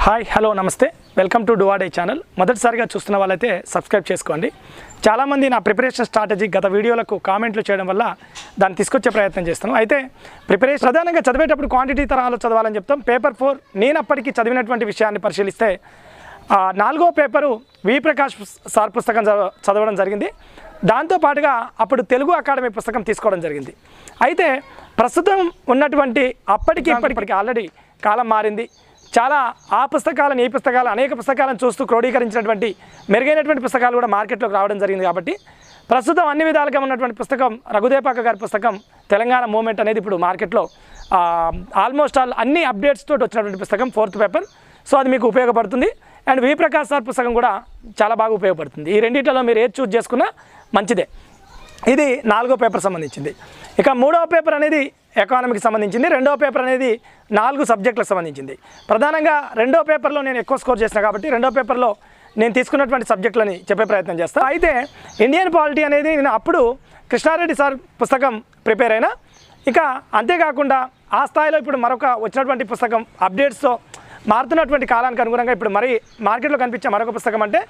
Hi hello నమస్తే welcome to డువాడే channel. మొదటిసారిగా చూస్తున్న వాళ్ళైతే సబ్స్క్రైబ్ చేసుకోండి. చాలామంది నా ప్రిపరేషన్ స్ట్రాటజీ గత వీడియోలకు కామెంట్లు చేయడం వల్ల దాన్ని తీసుకొచ్చే ప్రయత్నం చేస్తాను. అయితే ప్రిపరేషన్ ప్రధానంగా చదివేటప్పుడు క్వాంటిటీ తరహాలో చదవాలని చెప్తాం. పేపర్ 4 నేను అప్పటికి చదివినటువంటి విషయాన్ని పరిశీలిస్తే 4వ పేపరు వి ప్రకాష్ సార్ పుస్తకం చదవడం జరిగింది. దాంతోపాటుగా అప్పుడు తెలుగు అకాడమీ పుస్తకం తీసుకోవడం జరిగింది. అయితే ప్రస్తుతం ఉన్నటువంటి అప్పటికి ఇప్పటికి ఆల్రెడీ కాలం మారింది. చాలా ఆ పుస్తకాలను ఈ పుస్తకాలు అనేక పుస్తకాలను చూస్తూ క్రోడీకరించినటువంటి మెరుగైనటువంటి పుస్తకాలు కూడా మార్కెట్లోకి రావడం జరిగింది. కాబట్టి ప్రస్తుతం అన్ని విధాలుగా ఉన్నటువంటి పుస్తకం రఘుదేపాక గారి పుస్తకం తెలంగాణ మూమెంట్ అనేది ఇప్పుడు మార్కెట్లో ఆల్మోస్ట్ అన్ని అప్డేట్స్ తోటి వచ్చినటువంటి పుస్తకం 4th పేపర్. సో అది మీకు ఉపయోగపడుతుంది. అండ్ వి ప్రకాష్ సార్ పుస్తకం కూడా చాలా బాగా ఉపయోగపడుతుంది. ఈ రెండింటిలో మీరు ఏది చూస్ చేసుకున్నా మంచిదే. ఇది 4వ పేపర్ సంబంధించింది. ఇక 3వ పేపర్ అనేది ఎకానమీకి సంబంధించింది. 2వ పేపర్ అనేది 4 సబ్జెక్టులకు సంబంధించింది. ప్రధానంగా 2వ పేపర్లో నేను ఎక్కువ స్కోర్ చేసిన కాబట్టి 2వ పేపర్లో నేను తీసుకున్నటువంటి సబ్జెక్టులని చెప్పే ప్రయత్నం చేస్తాను. అయితే ఇండియన్ పాలిటీ అనేది నేను అప్పుడు కృష్ణారెడ్డి సార్ పుస్తకం ప్రిపేర్ అయినా. ఇక అంతేకాకుండా ఆ స్థాయిలో ఇప్పుడు మరొక వచ్చినటువంటి పుస్తకం అప్డేట్స్తో మారుతున్నటువంటి కాలానికి అనుగుణంగా ఇప్పుడు మరి మార్కెట్లో కనిపించే మరొక పుస్తకం అంటే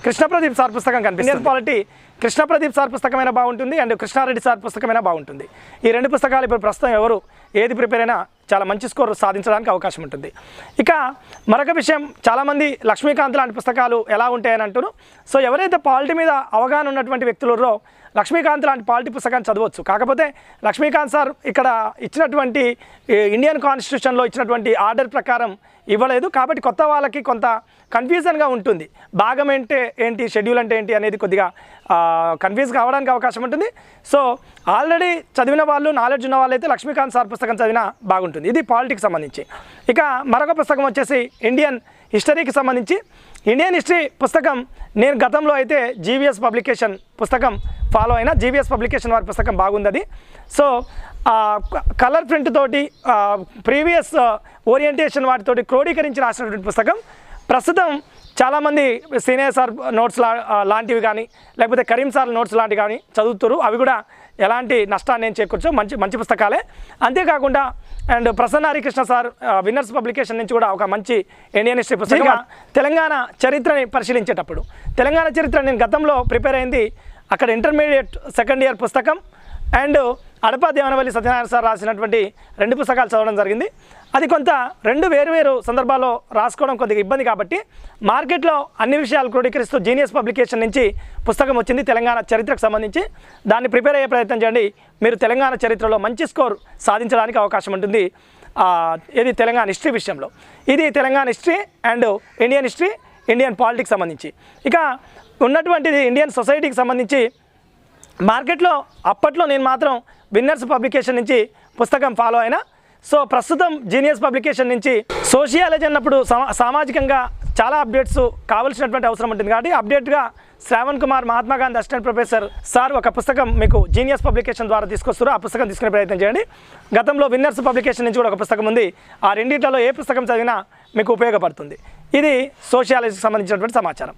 కృష్ణప్రదీప్ సార్ పుస్తకం కనిపిస్తుంది. ఇండియన్ పాలిటీ కృష్ణప్రదీప్ సార్ పుస్తకమైనా బాగుంటుంది అండ్ కృష్ణారెడ్డి సార్ పుస్తకమైనా బాగుంటుంది. ఈ 2 పుస్తకాలు ఇప్పుడు ప్రస్తుతం ఎవరు ఏది ప్రిపేర్ అయినా చాలా మంచి స్కోర్ సాధించడానికి అవకాశం ఉంటుంది. ఇక మరొక విషయం, చాలామంది లక్ష్మీకాంత్ లాంటి పుస్తకాలు ఎలా ఉంటాయని అంటున్నారు. సో ఎవరైతే పాలిటీ మీద అవగాహన ఉన్నటువంటి వ్యక్తులరో లక్ష్మీకాంత్ లాంటి పాలిటీ పుస్తకాన్ని చదవచ్చు. కాకపోతే లక్ష్మీకాంత్ సార్ ఇక్కడ ఇచ్చినటువంటి ఇండియన్ కాన్స్టిట్యూషన్లో ఇచ్చినటువంటి ఆర్డర్ ప్రకారం ఇవ్వలేదు. కాబట్టి కొత్త వాళ్ళకి కొంత కన్ఫ్యూజన్గా ఉంటుంది. భాగం అంటే ఏంటి, షెడ్యూల్ అంటే ఏంటి అనేది కొద్దిగా కన్ఫ్యూజ్ కావడానికి అవకాశం ఉంటుంది. సో ఆల్రెడీ చదివిన వాళ్ళు, నాలెడ్జ్ ఉన్న వాళ్ళైతే లక్ష్మీకాంత్ సార్ పుస్తకం చదివినా బాగుంటుంది. ఇది పాలిటిక్స్ సంబంధించి. ఇక మరొక పుస్తకం వచ్చేసి ఇండియన్ హిస్టరీకి సంబంధించి. ఇండియన్ హిస్టరీ పుస్తకం నేను గతంలో అయితే జీవీఎస్ పబ్లికేషన్ పుస్తకం ఫాలో అయినా. జీవీఎస్ పబ్లికేషన్ వారి పుస్తకం బాగుంది అది. సో కలర్ ప్రింట్ తోటి ప్రీవియస్ ఓరియంటేషన్ వాటితోటి క్రోడీకరించి రాసినటువంటి పుస్తకం. ప్రస్తుతం చాలామంది సీనియర్ సార్ నోట్స్ లాంటివి కానీ లేకపోతే కరీం సార్ నోట్స్ లాంటివి కానీ చదువుతారు. అవి కూడా ఎలాంటి నష్టాన్ని నేను చేకూర్చు మంచి పుస్తకాలే. అంతేకాకుండా and Prasanna Harikrishna sir winners publication నుంచి కూడా ఒక మంచి ఇండియన్ హిస్టరీ పుస్తకం. తెలంగాణ చరిత్రని పరిశీలించేటప్పుడు తెలంగాణ చరిత్ర నేను గతంలో ప్రిపేర్ అయింది. అక్కడ ఇంటర్మీడియట్ 2nd ఇయర్ పుస్తకం and Adapa Devanavalli Satyanarayana sir రాసినటువంటి 2 పుస్తకాలు చదవడం జరిగింది. అది కొంత 2 వేరు సందర్భాల్లో రాసుకోవడం కొద్దిగా ఇబ్బంది కాబట్టి మార్కెట్లో అన్ని విషయాలు క్రోడీకరిస్తూ జీనియస్ పబ్లికేషన్ నుంచి పుస్తకం వచ్చింది తెలంగాణ చరిత్రకు సంబంధించి. దాన్ని ప్రిపేర్ అయ్యే ప్రయత్నం చేయండి. మీరు తెలంగాణ చరిత్రలో మంచి స్కోర్ సాధించడానికి అవకాశం ఉంటుంది. ఇది తెలంగాణ హిస్టరీ విషయంలో. ఇది Telangana history and Indian history, Indian politics సంబంధించి. ఇక ఉన్నటువంటిది ఇండియన్ సొసైటీకి సంబంధించి మార్కెట్లో అప్పట్లో నేను మాత్రం విన్నర్స్ పబ్లికేషన్ నుంచి పుస్తకం ఫాలో అయినా. సో ప్రస్తుతం జీనియస్ పబ్లికేషన్ నుంచి సోషియాలజీ అన్నప్పుడు సామాజికంగా చాలా అప్డేట్స్ కావాల్సినటువంటి అవసరం ఉంటుంది. కాబట్టి అప్డేట్గా Shravan Kumar Mahatma Gandhi assistant professor sir ఒక పుస్తకం మీకు జీనియస్ పబ్లికేషన్ ద్వారా తీసుకొస్తారు. ఆ పుస్తకం తీసుకునే ప్రయత్నం చేయండి. గతంలో విన్నర్స్ పబ్లికేషన్ నుంచి కూడా ఒక పుస్తకం ఉంది. ఆ రెండింటిలో ఏ పుస్తకం చదివినా మీకు ఉపయోగపడుతుంది. ఇది సోషియాలజీకి సంబంధించినటువంటి సమాచారం.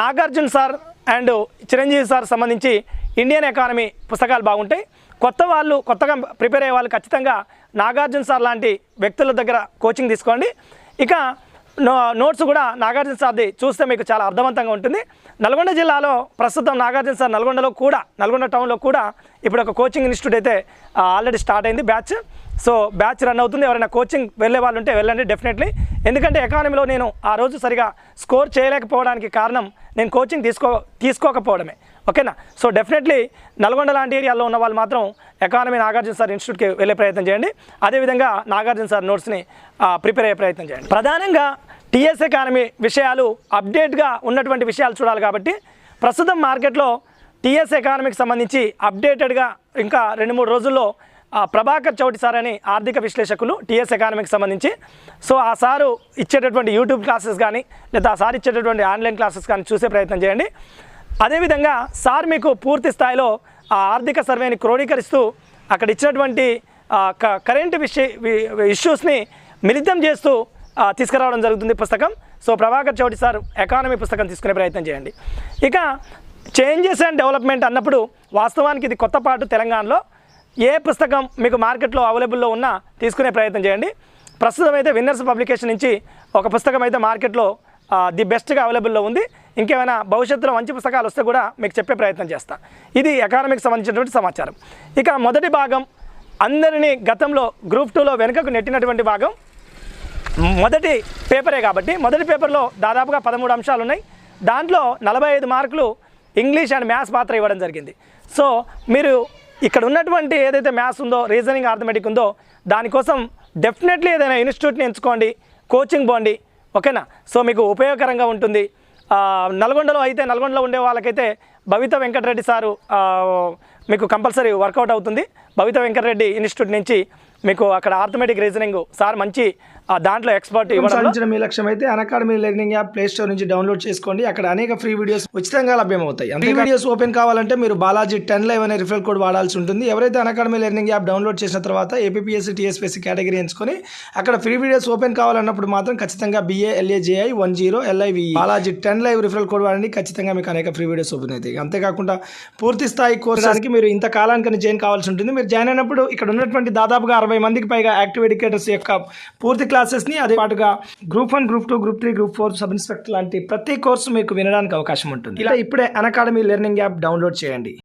Nagarjuna sir and Chiranjeevi sir సంబంధించి ఇండియన్ ఎకానమీ పుస్తకాలు బాగుంటాయి. కొత్తగా ప్రిపేర్ అయ్యే వాళ్ళు ఖచ్చితంగా నాగార్జున సార్ లాంటి వ్యక్తుల దగ్గర కోచింగ్ తీసుకోండి. ఇక నోట్స్ కూడా నాగార్జున సార్ది చూస్తే మీకు చాలా అర్థవంతంగా ఉంటుంది. నల్గొండ జిల్లాలో ప్రస్తుతం నాగార్జున సార్ నల్గొండ టౌన్లో కూడా ఇప్పుడు ఒక కోచింగ్ ఇన్స్టిట్యూట్ అయితే ఆల్రెడీ స్టార్ట్ అయింది బ్యాచ్. సో బ్యాచ్ రన్ అవుతుంది. ఎవరైనా కోచింగ్ వెళ్ళే వాళ్ళు ఉంటే వెళ్ళండి డెఫినెట్లీ. ఎందుకంటే ఎకానమీలో నేను ఆ రోజు సరిగా స్కోర్ చేయలేకపోవడానికి కారణం నేను కోచింగ్ తీసుకోకపోవడమే. ఓకేనా. సో డెఫినెట్లీ నల్గొండ లాంటి ఏరియాలో ఉన్న వాళ్ళు మాత్రం ఎకానమీ నాగార్జున సార్ ఇన్స్టిట్యూట్కి వెళ్ళే ప్రయత్నం చేయండి. అదేవిధంగా నాగార్జున సార్ నోట్స్ని ప్రిపేర్ అయ్యే ప్రయత్నం చేయండి. ప్రధానంగా టీఎస్ ఎకానమీ విషయాలు అప్డేట్గా ఉన్నటువంటి విషయాలు చూడాలి. కాబట్టి ప్రస్తుతం మార్కెట్లో టీఎస్ ఎకానమీకి సంబంధించి అప్డేటెడ్గా ఇంకా 2-3 రోజుల్లో ప్రభాకర్ చౌటి సార్ అని ఆర్థిక విశ్లేషకులు టీఎస్ ఎకానమీకి సంబంధించి. సో ఆ సారు ఇచ్చేటటువంటి యూట్యూబ్ క్లాసెస్ కానీ లేదా ఆ సార్ ఇచ్చేటటువంటి ఆన్లైన్ క్లాసెస్ కానీ చూసే ప్రయత్నం చేయండి. అదేవిధంగా సార్ మీకు పూర్తి స్థాయిలో ఆ ఆర్థిక సర్వేని క్రోడీకరిస్తూ అక్కడ ఇచ్చినటువంటి కరెంట్ ఇష్యూస్ని మిళితం చేస్తూ తీసుకురావడం జరుగుతుంది పుస్తకం. So Prabhakar Chouti sir economy పుస్తకం తీసుకునే ప్రయత్నం చేయండి. ఇక చేంజెస్ అండ్ డెవలప్మెంట్ అన్నప్పుడు వాస్తవానికి ఇది కొత్త పాటు తెలంగాణలో ఏ పుస్తకం మీకు మార్కెట్లో అవైలబుల్లో ఉన్నా తీసుకునే ప్రయత్నం చేయండి. ప్రస్తుతం అయితే విన్నర్స్ పబ్లికేషన్ నుంచి ఒక పుస్తకం అయితే మార్కెట్లో ది బెస్ట్గా అవైలబుల్లో ఉంది. ఇంకేమైనా భవిష్యత్తులో మంచి పుస్తకాలు వస్తే కూడా మీకు చెప్పే ప్రయత్నం చేస్తాను. ఇది ఎకానమిక్స్ సంబంధించినటువంటి సమాచారం. ఇక మొదటి భాగం అందరినీ గతంలో గ్రూప్ 2లో వెనుకకు నెట్టినటువంటి భాగం మొదటి పేపరే కాబట్టి మొదటి పేపర్లో దాదాపుగా 13 అంశాలు ఉన్నాయి. దాంట్లో 45 మార్కులు ఇంగ్లీష్ అండ్ మ్యాథ్స్ మాత్రం ఇవ్వడం జరిగింది. సో మీరు ఇక్కడ ఉన్నటువంటి ఏదైతే మ్యాథ్స్ ఉందో, రీజనింగ్, ఆర్థమెటిక్ ఉందో దానికోసం డెఫినెట్లీ ఏదైనా ఇన్స్టిట్యూట్ని ఎంచుకోండి, కోచింగ్ పోండి, ఓకేనా. సో మీకు ఉపయోగకరంగా ఉంటుంది. నల్గొండలో అయితే నల్గొండలో ఉండే వాళ్ళకైతే భవిత వెంకటరెడ్డి సారు మీకు కంపల్సరీ వర్కౌట్ అవుతుంది. భవిత వెంకటరెడ్డి ఇన్స్టిట్యూట్ నుంచి మీకు అక్కడ ఆర్థమెటిక్ రీజనింగ్ సార్ మంచి దాంట్లో ఎక్స్పర్ట్ ఇవ్వడం. మీ లక్ష్యం అయితే Unacademy learning app play store నుంచి డౌన్లోడ్ చేసుకోండి. అక్కడ అనేక ఫ్రీ వీడియోస్ ఉచితంగా లభ్యమవుతాయి. ఫ్రీ వీడియోస్ ఓపెన్ కావాలంటే మీరు బాలాజీ 10 Live అనే రిఫరల్ కోడ్ వాడాల్సి ఉంటుంది. ఎవరైతే అన్అకాడమీ లెర్నింగ్ యాప్ డౌన్లోడ్ చేసిన తర్వాత ఏపీఎస్సీ టీఎస్పీఎస్సీ కేటగిరీ ఎంచుకొని అక్కడ ఫ్రీ వీడియోస్ ఓపెన్ కావాలన్నప్పుడు మాత్రం ఖచ్చితంగా BALAJI 10 LIVE Balaji 10 Live referral code వాడండి. ఖచ్చితంగా మీకు అనేక ఫ్రీ వీడియోస్ ఓపెన్ అవుతాయి. అంతేకాకుండా పూర్తి స్థాయి కోర్సుకి మీరు ఇంత కాలానికి జాయిన్ కావాల్సి ఉంటుంది. మీరు జాయిన్ అయినప్పుడు ఇక్కడ ఉన్నటువంటి దాదాపుగా 60 మందికి పైగా యాక్టివ్ ఎడ్యుకేటర్స్ యొక్క పూర్తి క్లాసెస్ని, అదే పాటుగా group 1, group 2, group 3, group 4, sub inspector లాంటి ప్రతి కోర్సు మీకు వినడానికి అవకాశం ఉంటుంది. ఇలా ఇప్పుడే అన్అకాడమీ లెర్నింగ్ యాప్ డౌన్లోడ్ చేయండి.